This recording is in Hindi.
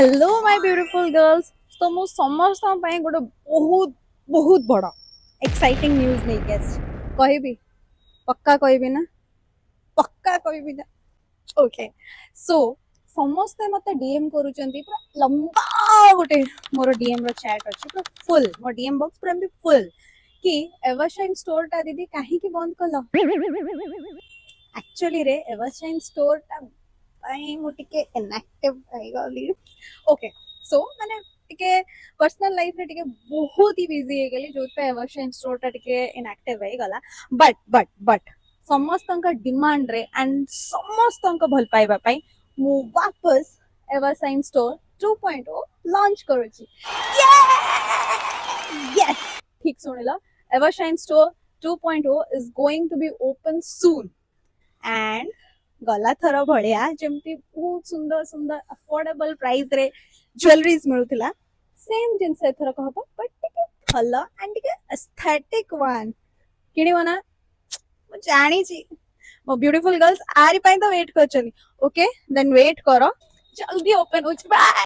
Hello my beautiful girls. तो मु समस्त गोटे बहुत बहुत बड़ एक्साइटिंग न्यूज नहीं के कहबी पक्का कहबी ना पक्का कहबी ना ओके सो समस्ते मते डीएम करूचंती पूरा लंबा गोटे मोर डीएम रो चैट अछि पूरा फुल मोर डीएम बॉक्स पूरा एमती फुल कि एवरशाइन स्टोर टा दीदी काहे की बंद कलो एक्चुअली रे एवरशाइन स्टोर टा ପାଇଁ ମୁଁ ଟିକେ ଇନଆକ୍ଟିଭ ହେଇଗଲି ओके सो माने ଟିକେ पर्सनल लाइफ रे ଟିକେ बहुत ही बिजी ହେଇଗଲି जोते एवरशाइन स्टोर टा ଟିକେ इनएक्टिव ହେଇଗला बट ସମସ୍ତଙ୍କ ଡିମାଣ୍ଡ ରେ एंड ସମସ୍ତଙ୍କ ଭଲ ପାଇବା ପାଇଁ ମୁଁ वापस एवरशाइन स्टोर 2.0 लॉन्च करूची यस ठीक सुनिला Evershine store 2.0 is going to be open soon and गला थर भलिया जमती बहुत सुंदर सुंदर अफोर्डेबल प्राइस रे ज्वेलरीज मिलुथिला सेम जिनस एथर कहबो बट टिके भल एंड टिके एस्थेटिक वन किनिबो ना मु जानी छी मो ब्यूटीफुल गर्ल्स आरी पई तो वेट करछनी ओके देन वेट करो जल्दी ओपन होछ बाय